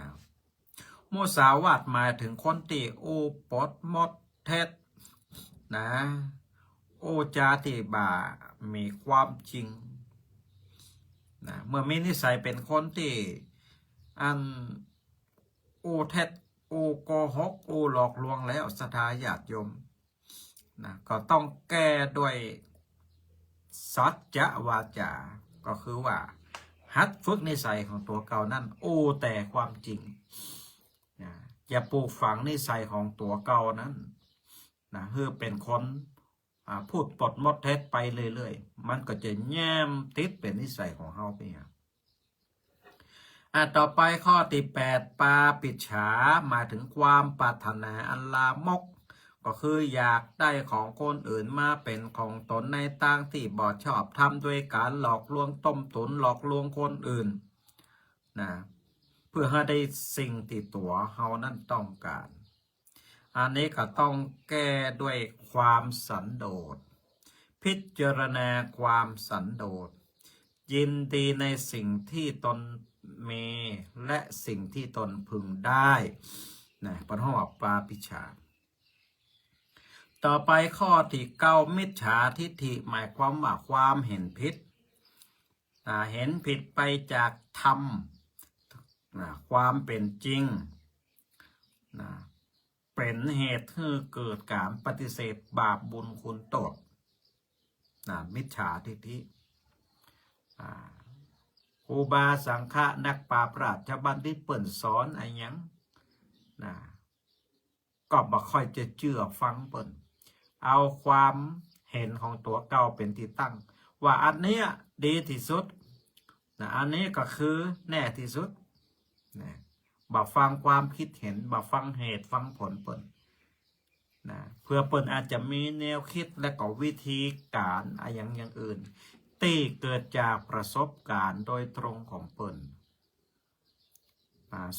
มุสาวาทหมายถึงคนที่อุปดมดเท็จนะโอจาติบ่ามีความจริงนะเมื่อมีนิสัยเป็นคนที่อูเท็จอูโกหกอูหลอกลวงแล้วศรัทธาญาติโยมนะก็ต้องแก้ด้วยสัจจะวาจาก็คือว่าหัดฝึกนิสัยของตัวเก่านั่นโอ้แต่ความจริงนะอย่าปลูกฝังนิสัยของตัวเก่านั้นนะเพื่อเป็นคนพูดปดมดเท็จไปเรื่อยๆมันก็จะแย้มติดเป็นนิสัยของเฮาไปต่อไปข้อที่8ปาปิจฉาหมายถึงความปรารถนาอันลามกก็คืออยากได้ของคนอื่นมาเป็นของตนในทางที่บ่ชอบทำด้วยการหลอกลวงต้มตุ๋นหลอกลวงคนอื่นนะเพื่อให้ได้สิ่งที่ตัวเฮานั้นต้องการอันนี้ก็ต้องแก้ด้วยความสันโดษพิจารณาความสันโดษยินดีในสิ่งที่ตนมีและสิ่งที่ตนพึงได้นะปฐมปาปิชาต่อไปข้อที่9มิจฉาทิฏฐิหมายความว่าความเห็นผิดเห็นผิดไปจากธรรมความเป็นจริงเป็นเหตุให้เกิดการปฏิเสธบาปบุญคุณโทษมิจฉาทิฏฐิครูบาสังฆะนักปราชญ์ราชบัณฑิตเปิ่นสอนอะไรยังก็บ่ค่อยจะเชื่อฟังเปิ่นเอาความเห็นของตัวเก่าเป็นที่ตั้งว่าอันนี้ดีที่สุดอันนี้ก็คือแน่ที่สุดบ่ฟังความคิดเห็นบ่ฟังเหตุฟังผลเปิ่นเพื่อเปิ่นอาจจะมีแนวคิดและก็วิธีการอย่างอื่นที่เกิดจากประสบการณ์โดยตรงของเปิ่น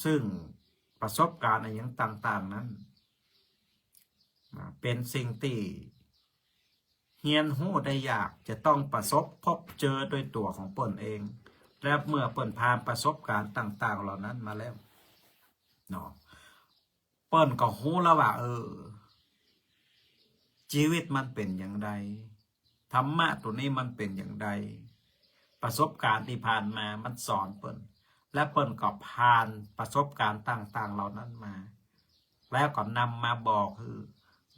ซึ่งประสบการณ์อย่างต่างๆนั้นเป็นสิ่งที่เฮียนหู้ได้ยากจะต้องประสบพบเจอโดยตัวของเปิ่นเองและเมื่อเปิ่นผ่านประสบการณ์ต่างๆเหล่านั้นมาแล้วเนาะเปิ่นก็หู้แล้วว่าชีวิตมันเป็นอย่างไรธรรมะตัวนี้มันเป็นอย่างไรประสบการณ์ที่ผ่านมามันสอนเปิ่นและเปิ่นก็ผ่านประสบการณ์ต่างๆเหล่านั้นมาแล้วก็นำมาบอกคือ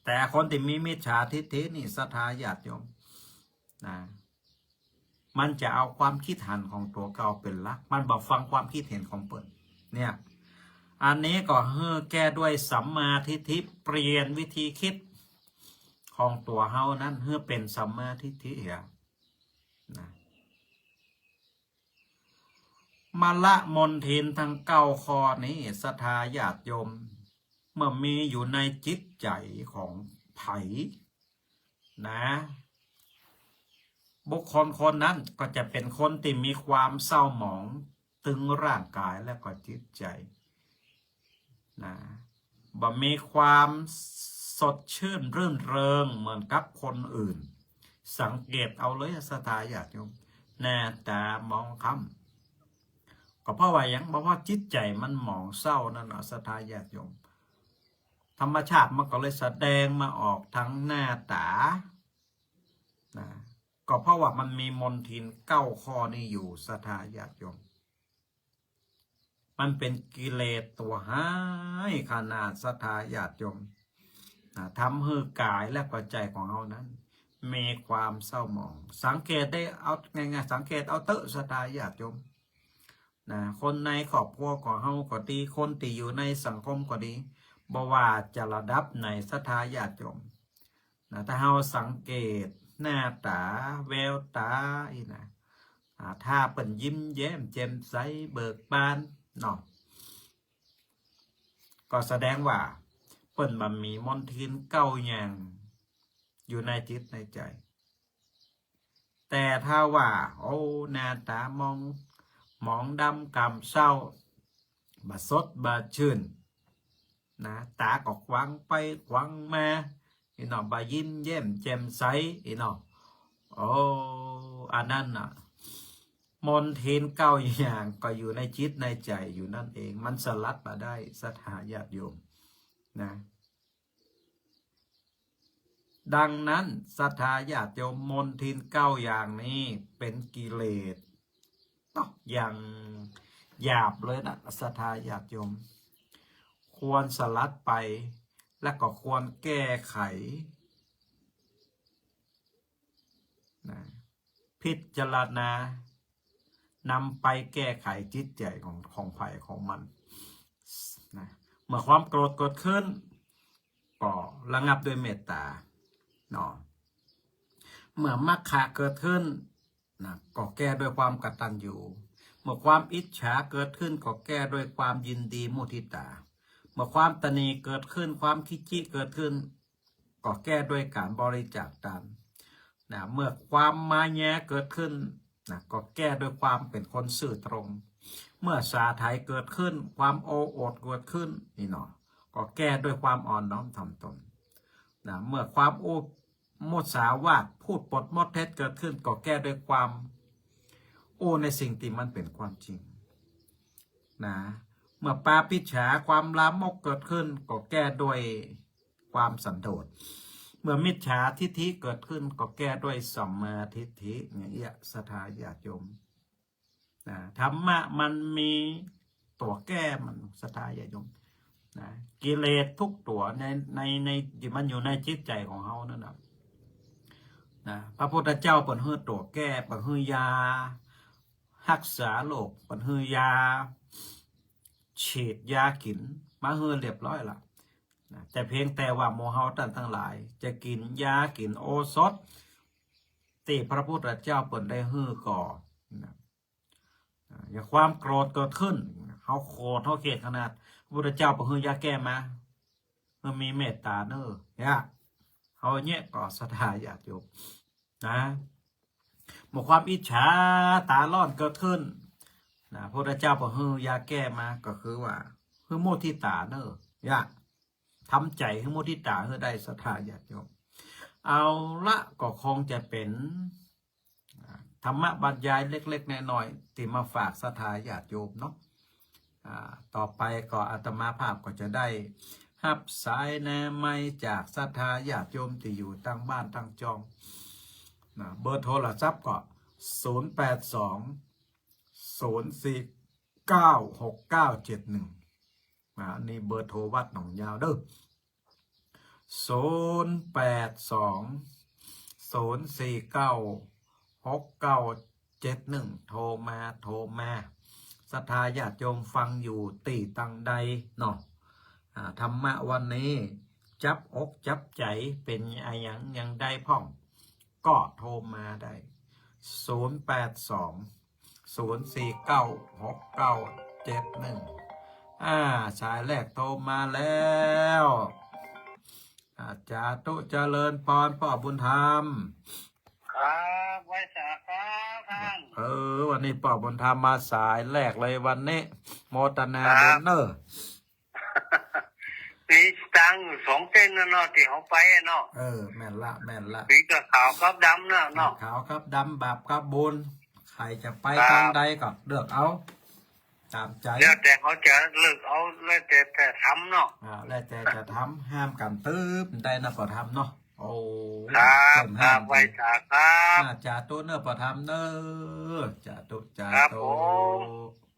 แต่คนที่มีมิจฉาทิฏฐินี่ศรัทธาญาติโยมมันจะเอาความคิดเห็นของตัวเก่าเป็นหลักมันบอกฟังความคิดเห็นของเปิ่นเนี่ยอันนี้ก็แก้ด้วยสัมมาทิฏฐิเปลี่ยนวิธีคิดของตัวเฮานั้นเพื่อเป็นสัมมาทิฏฐิมาละมนทินทั้ง9ข้อนี้ศรัทธาญาติโยมเมื่อมีอยู่ในจิตใจของไผ่บุคคลคนนั้นก็จะเป็นคนที่มีความเศร้าหมองตึงร่างกายและก็จิตใจบ่มีความสดชื่นรื่นเริงเหมือนกับคนอื่นสังเกตเอาเลยศรัทธาญาติโยมหน้าตามองคำก็เพราะว่าอย่างบอกว่าจิตใจมันหมองเศร้านั่นศรัทธาญาติโยมธรรมชาติมันก็เลยแสดงมาออกทั้งหน้าตา นะก็เพราะว่ามันมีมนทิน9 ข้อนี้อยู่ศรัทธาญาติโยมมันเป็นกิเลสตัวหายขนาดศรัทธาญาติโยมทำให้กายและปัจจัยของเรานั้นมีความเศร้าหมองสังเกตได้เอาง่ายๆสังเกตเอาเตอะศรัทธาญาติโยมคนในครอบครัวของเราก็ดีคนที่อยู่ในสังคมก็ดีบ่ว่าจะระดับในศรัทธาญาติโยมถ้าเราสังเกตหน้าตาแววตาอีนะถ้าเป็นยิ้มแย้มแจ่มใสเบิกบานเนาะก็แสดงว่าเปิ้นมันมีมนทินเก้าอย่างอยู่ในจิตในใจแต่ถ้าว่าโอ้หน้าตามองดำกำเศร้าบาสดบาชื่นตาก็ควังไปควังมาอีเนาะบายิ้มแย้มแจ่มใสอีเนาะโอ้อันนั้นน่ะมนทินเก้าอย่างก็อยู่ในจิตในใจอยู่นั่นเองมันสลัดมาได้ศรัทธาญาติโยมดังนั้นศรัทธาญาติโยมมนทิน9 อย่างนี้เป็นกิเลสอย่างหยาบเลยนะศรัทธาญาติโยมควรสลัดไปและก็ควรแก้ไขพิจารณานำไปแก้ไขจิตใจของภัยของมันเมื่อความโกรธเกิดขึ้นก็ระงับด้วยเมตตาเนาะเมื่อมักขะเกิดขึ้นก็แก้ด้วยความกตัญญูเมื่อความอิจฉาเกิดขึ้นก็แก้ด้วยความยินดีมุทิตาเมื่อความตนีเกิดขึ้นความคิจิเกิดขึ้นก็แก้ด้วยการบริจาคทานเมื่อความมาแยเกิดขึ้นก็แก้ด้วยความเป็นคนซื่อตรงเมื่อสาไถเกิดขึ้นความโอ้อวดเกิดขึ้นนี่เนาะก็แก้ด้วยความอ่อนน้อมถ่อมตนเมื่อความโอ้มุสาวาทพูดปดมดเท็จเกิดขึ้นก็แก้ด้วยความโอ้ในสิ่งที่มันเป็นความจริงเมื่อปาปิจฉาความลามกเกิดขึ้นก็แก้ด้วยความสันโดษเมื่อมิจฉาทิฏฐิเกิดขึ้นก็แก้ด้วยสัมมาทิฏฐิอย่างเงี้ยศรัทธาญาติโยมธรรมะมันมีตัวแก้มันศรัทธาญาติโยมกิเลสทุกตัวในมันอยู่ในจิตใจของเขานั่นนะพระพุทธเจ้าเปิดให้ตัวแก้เปิดให้ยารักษาโรคเปิดให้ยาฉีดยากินมาให้เรียบร้อยละแต่เพียงแต่ว่าโมเฮาท่านทั้งหลายจะกินยากินโอสถที่พระพุทธเจ้าเปิดได้ให้ก่ออย่างความโกรธเกิดขึ้นเขาโกรธเขาเกลียดขนาดพระพุทธเจ้าเปิดให้ยาแก้มาเมื่อมีเมตตาเนอะเขาเนี่ยก็ศรัทธาญาติโยมเมื่อความอิจฉาตาร้อนเกิดขึ้นพระพุทธเจ้าบอกให้ยาแก้มาก็คือว่าให้โมทิตาเนอะทำใจให้โมทิตาให้ได้ศรัทธาญาติโยมเอาละก็คงจะเป็นธรรมะบรรยายเล็กๆน้อยๆที่มาฝากศรัทธาญาติโยมเนาะต่อไปก็อาตมาภาพก็จะได้รับสายแนไม่จากศรัทธาญาติโยมที่อยู่ตั้งบ้านตั้งจองเบอร์โทรศัพท์ก็082 049 6971นี่เบอร์โทรวัดหนองยาวเด้อ082 049 6971โทรมาศรัทธาญาติโยมฟังอยู่ตีตังใดเนาะธรรมะวันนี้จับอกจับใจเป็นยังได้พ่องก็โทรมาได้082 049 6971สายแรกโทรมาแล้วจาตุเจริญพรพ่อบุญธรรมครับไว้สาครับท่านวันนี้พ่อบุญธรรมมาสายแรกเลยวันนี้โมทนาบุญเนอมีตัง2 เส้นนะเนาะที่เขาไปเนาะแม่นละสีกับขาวกับดำเนาะขาวกับดำบาปกับบุญใครจะไปทางใดก็เลือกเอาตามใจแล้วแต่เขาจะเลือกเอาแล้วแต่ทำเนาะแล้วแต่จะทำห้ามกันตื้บได้นะก็ทำเนาะโอ้ ครับ เพิ่ม ค ให้ รับไว้สาครับ จ่าตุเนอประทำเนอจ่าตุจ่า ครับ ตุ ผม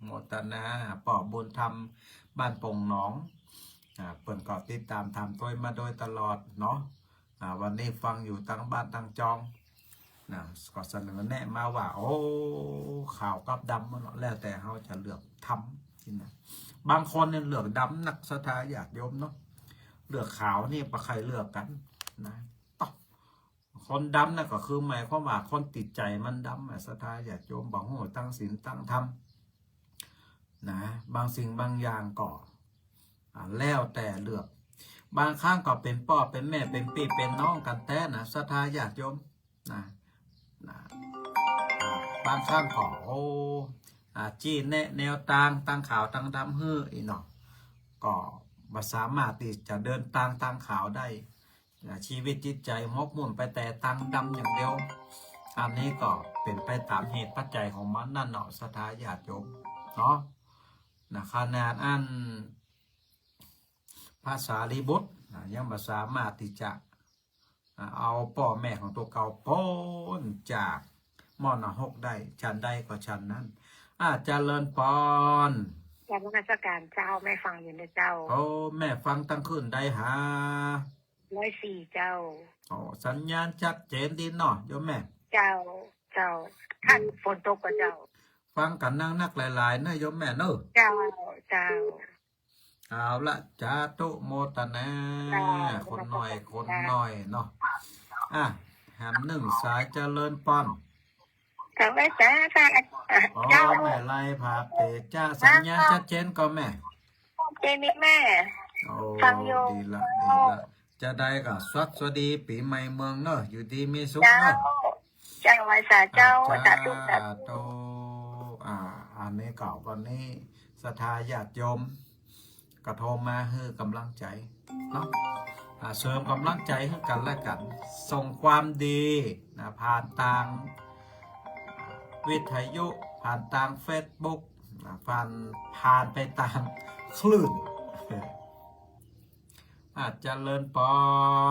โมตนาปอบบุญธรรมบ้านปงหนองเปิดกอบติดตามทำตัวมาโดยตลอดเนาะวันนี้ฟังอยู่ตั้งบ้านตั้งจองนะก็เสนอแนะมาว่า โอ้ข่าวกับดำมันแล้วแต่เขาจะเลือกทำที่นะบางคนเนี่ยเลือกดำนักสถาญาติโยมเนาะเลือกขาวนี่ประใครเลือกกันนะคนดำนั่นก็คือหมายความว่าคนติดใจมันดำสถาญาติโยมบางหัวตั้งศีลตั้งธรรมนะบางสิ่งบางอย่างก็แล้วแต่เลือกบางครั้งก็เป็นพ่อเป็นแม่เป็นพี่เป็นน้องกันแต่นะศรัทธาญาติโยมนะบางครั้งก็จี้แนะแนวทางตั้งข่าวตั้งดำฮื้ออีเนาะก็บ่สามารถที่จะเดินตั้งข่าวได้ชีวิตจิตใจมกมุ่นไปแต่ตั้งดำอย่างเดียวอันนี้ก็เป็นไปตามเหตุปัจจัยของมันนั่นเนาะศรัทธาญาติโยมเนาะนะขนาดอันภาษาลีบุตรยังบ่สามารถที่จะเอาพ่อแม่ของตัวเก่าพ้นจากมรณะ6ได้ชั้นใดก็ชั้นนั้นเจริญพร การนมัสการเจ้าแม่ฟังอยู่นะเจ้า โอ้แม่ฟังตั้งคืนได้หา 104เจ้า โอ้สัญญาณชัดเจนดีเนาะโยมแม่ เจ้าท่านฝนตกกับเจ้า ฟังกันนั่งนักหลายๆนะโยมแม่เนอะ เจ้า เอาละจาตุโมตนาคนหน่อยเนาะแหมหนึ่งสายเจริญป้อน เจ้าแม่จ้าโอ้ เจ้า แม่ไล่พาเตจ้าสัญญาณชัดเจนก็แม่ เจมิแม่ โอ้ ฟังอยู่ ดีละจะได้ก็สวัสดีปีใหม่เมืองเนอะอยู่ดีมีสุข เจ้า เนอะ เจ้าไว้สาเจ้าสาธุสาธุ โตอันนี้เก่าวันนี้ศรัทธาญาติโยมกระโทรมาให้กำลังใจเนาะเสริมกำลังใจให้กันและกัน ส่งความดีผ่านทางวิทยุผ่านทางเฟซบุ๊กผ่านไปตามคลื่นเจริญปอ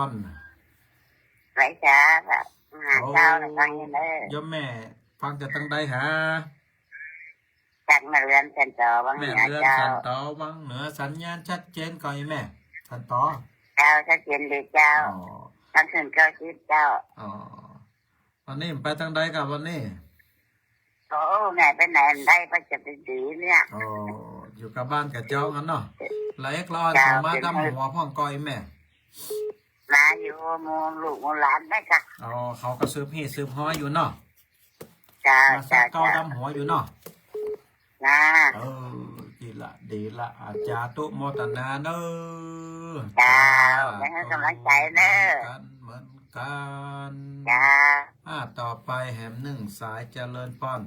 น ไว้จ้าเจ้าฟังอยู่เลย โยมแม่ฟังจะตั้งได้หา จากมาเรือนเซนเตอร์บาง แม่ เหนือ เรือน เจ้า สันต่อวังเหนือสัญญาณชัดเจนก่อนแม่สันต่อ เจ้าชัดเจนเลยเจ้า อ๋อ ท่านถึงเจ้าชีวิตเจ้า อ๋อวันนี้ไปทางใดกับวันนี้ โอ้แม่ไปไหนได้ไปจะไปดีเนี่ย อ๋ออยู่กับบ้านกับเจ้ากันเนาะไหลกรอนส่งมาดำหัวพ่องก้อยแม่ มาอยู่มูลูกมูหลานได้ค่ะ อ๋อเขาก็ซื้อพี่ซื้อห้อยอยู่เนาะ เจ้า มาสั เจ้าก เก้า เจ้า ดำหัวอยู่เนาะ นะ ดีละอาจารย์ตุโมตนาเนอ เจ้ายังให้กำลังใจเนอะ กันเหมือนกัน เจ้า ต่อไปแหมหนึ่งสายเจริญป้อน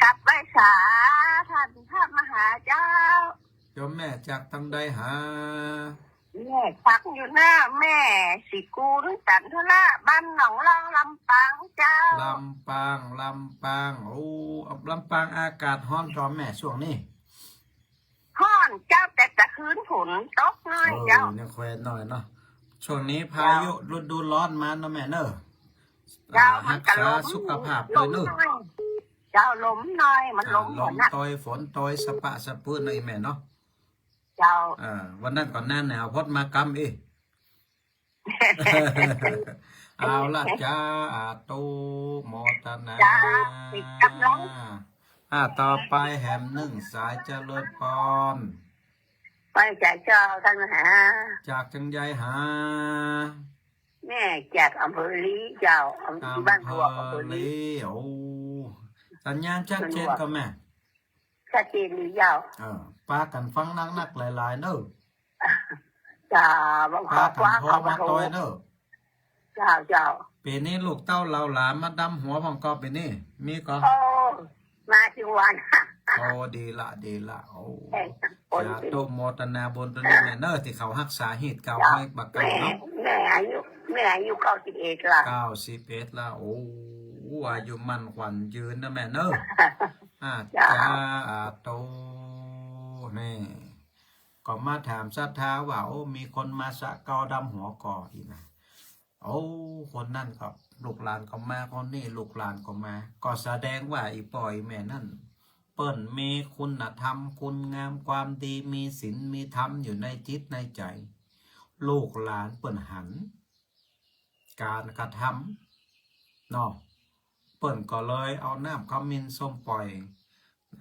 กลับไปสาท่านพระมหาเจ้า โยมแม่จากทางใดหา แม่ฟังอยู่หน้าแม่สิกูหรือจันทละบ้านหนองรองลำปางเจ้า ลำปางโอ้ลำปางอากาศร้อนจอมแม่ช่วงนี้ ห้อนเจ้าแต่ตะคืนฝนตกน้อยเจ้า เนี่ยแควนหน่อยเนาะช่วงนี้พายุฤดูร้อนมาเนาะแม่เนอะ เจ้ามั รั น ก กะ ษา ล้ม สุขภาพ ล ด้วย ม เนอะ น้อยเจ้าล้มน้อยมันล้ม ล หัว ม หนัก ตอยฝนตอยสะปะสะปื้นเลยแม่เนาะ เจ้า วันนั้นก่อนหน้าหนาวพดมากำอี เอาละจ้าตูโมตนา จ้าติดกับน้อง ต่อไปแหมหนึ่งสายเจริญพร ไปจากเจ้าท่านมหา จากจังใยหา แม่จากอำเภอลีเจ้าบ้านหัวอำเภอลี โอ้สัญญาณชัดเจนก็แม่ ชัดเจนหรือเจ้า ปากันฟังนักหลายๆเนอะ จ้าบาง ปา ข้อ กัน กว้าง พอ เขา มา โท ตอยเนอะ เจ้า ปีนี้ลูกเต้าเราหลานมาดำหัวพองกอปีนี้มีก็ โอ้มาถึงวัน โอ้ดีละโอ้ คน อย่าโตโมตนาบนตัวนี้แม่เนอะที่เขารักษาเหตุเก่าให้บักเก่าเนาะ แม่อายุ91ละ 91แล้วโอ้อายุมันขวัญยืนนะแม่เนอะจ้าโตนี่ก็มาถามศรัทธาว่าโอ้มีคนมาสะเกาดำหัวก่ออีกนะ โอ้คนนั่นก็ลูกหลานก็มาคนนี้ลูกหลานก็มา ก็แสดงว่าอีปอยแม่นั่นเปิ้นมีคุณธรรมคุณงามความดีมีศีลมีธรรมอยู่ในจิตในใจ ลูกหลานเปิ้นหัน การกระทำเนาะเปิ้นก็เลยเอาน้ำขมิ้นส้มปล่อย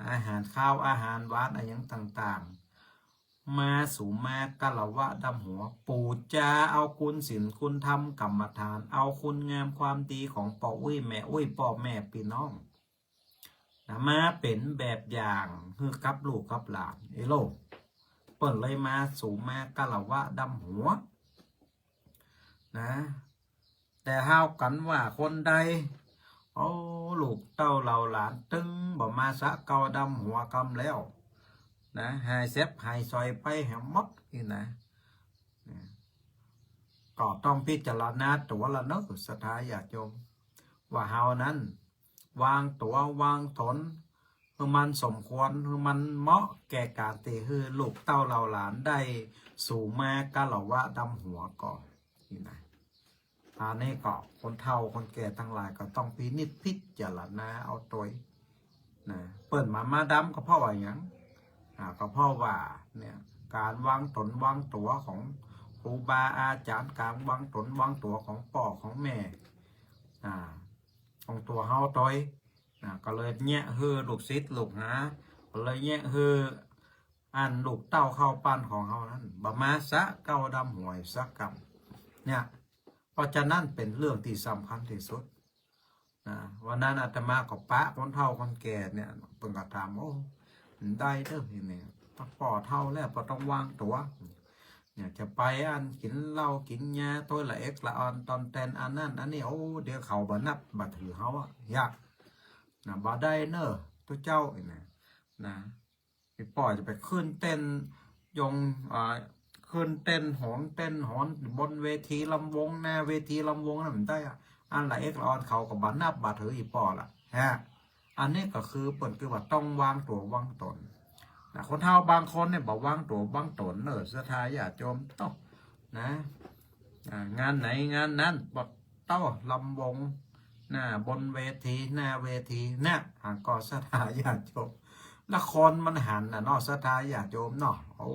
อาหารข้าวอาหารหวานอะไรอย่างต่างๆ มาสู่มากะละวะดำหัว ปู่จาเอาคุณศีลคุณธรรมกรรมฐาน เอาคุณงามความดีของพ่ออุ้ยแม่อุ้ยพ่อแม่พี่น้องนะมาเป็นแบบอย่างคือกับลูกกับหลานไอ้โลกเปิดเลยมาสู่มากะละวะดำหัวนะแต่ห้าวกันว่าคนใดโอ้ลูกเต้าเหล่าหลานตึงบ่มาสะเกาดำหัวกำแล้วนะหายเซฟหายซอยไปแหมมดนี่นะก็ต้องพิจารณาตัวละเนอะสถาญาติโยมว่าเฮานั้นวางตัววางตนคือมันสมควรคือมันเหมาะแก่การตีคือลูกเต้าเหล่าหลานได้สู่มากะเหล่าวะดำหัวก่อนนี่นะอันนี้ก็คนเฒ่าคนแก่ทั้งหลายก็ต้องพินิจพิจารณาเอาตัวนะเปิดมาดำก็เพราะว่าอย่างก็เพราะว่าเนี่ยการวางตนวางตัวของครูบาอาจารย์การวางตนวางตัวของพ่อของแม่ของตัวเฮาตัวก็เลยแยะฮือลูกศิษย์ลูกหาก็เลยแยะฮืออันลูกเต้าเข้าปั้นของเฮานั้นบะมาสะเก้าดำหวยสักกรรมเนี่ยเพราะฉะนั้นเป็นเรื่องที่สำคัญที่สุดวันนั้นอาตมากับปะคนเฒ่าคนแก่เนี่ยเพิ่งกระทำโอ้ได้เด้อพี่เนี่ยปอเท่าแล้วปอต้องวางตัวเนี่ยจะไปอันกินเหล้ากินยาตัวละเอ็กละออนตอนแตนอันนั้นอันนี้โอ้เดี๋ยวเขาบ่นับบ่ถือเขาอะยากนะบ่ได้เนอะตัวเจ้าเนี่ยนะพี่ปอจะไปขึ้นเต้นยงขึ้นเต้นหอนเต้นหอนบนเวทีลำวงหน้าเวทีลำวงนั่นมันได้อะอันละเอ็กละออนเขากับบ่นับบ่ถืออีปอละฮะอันนี้ก็คือเปิดคือว่าต้องวางตัววางตนคนเฒ่าบางคนเนี่ยบอกวางตัววางตนเนอะสถาญาติโยมต้องนะงานไหนงานนั้นบอกเต้าลำวงบนเวทีหน้าเวทีหางกอสถาญาติโยมละครมันหันเนาะสถาญาติโยมเนาะโอ้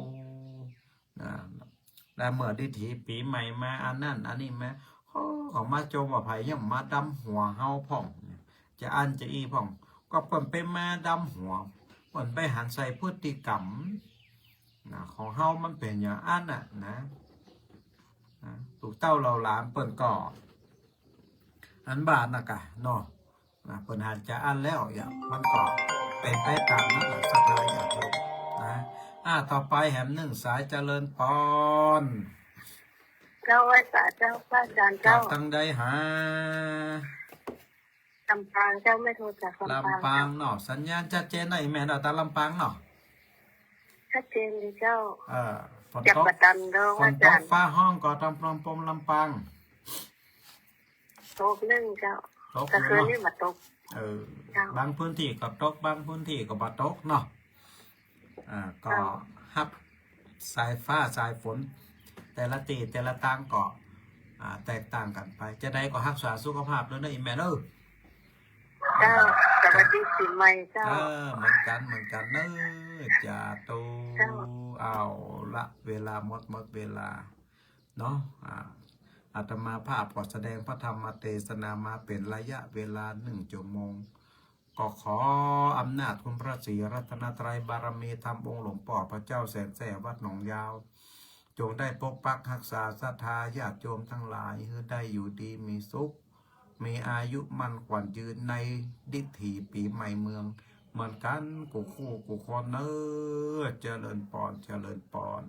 แล้วเมื่อดิถีปีใหม่มาอันนั้นอันนี้มาของมาโจมว่าไผ่ยังมาดำหัวเฮาพ่องจะอันจะอีพ่องก็เปิ่นไปมาดำหัวเปิ่นไปหันใส่พฤติกรรมของเฮามันเป็นอย่างอันนะถูกเต้าเราหลานเปิ่นก่ออันบาทกะเนาะเปิ่นหันจะอันแล้วอย่างมันก็เป็นไปตามนั้นสักเลยอย่างนี้นะต่อไปแหมหนึ่งสายเจริญพรเจ้าวัดสาเจ้าพระอาจารย์เจ้าตั้งใดหาลำปางเจ้าไม่โทรจากลำปางเนาะสัญญาณชัดเจนหน่อยแม่เราตาลำปางเนาะชัดเจนเลยเจ้าฝนตกฝนตกฟ้าห้องก็ทำปมลำปางตกนึ่งเจ้าแต่คืนนี้มาตกบางพื้นที่ก็ตกบางพื้นที่ก็บ่ตกเนาะก็ฮับสายฟ้าสายฝนแต่ละตีแต่ละต่างก็แตกต่างกันไปจะได้ก็รักษาสุขภาพด้วยนะอีแม่เนอะเจ้าสวัสดีปีใหม่เจ้าเหมือนกันเนอะจ่าตูเอาละเวลาหมดเวลาเนาะอาตมาภาพก็แสดงพระธรรมเทศนามาเป็นระยะเวลา1 ชั่วโมงก็ขออำนาจคุณพระศรีรัตนตรัยบารมีธรรมองค์หลวงพ่อพระเจ้าแสนแสวัดหนองยาวจงได้ปกปักรักษาศรัทธาญาติโยมทั้งหลายให้ได้อยู่ดีมีสุขมีอายุมั่นขวัญยืนในดิถีปีใหม่เมืองเหมือนกันกูคู่กูคนเนอเจริญปอน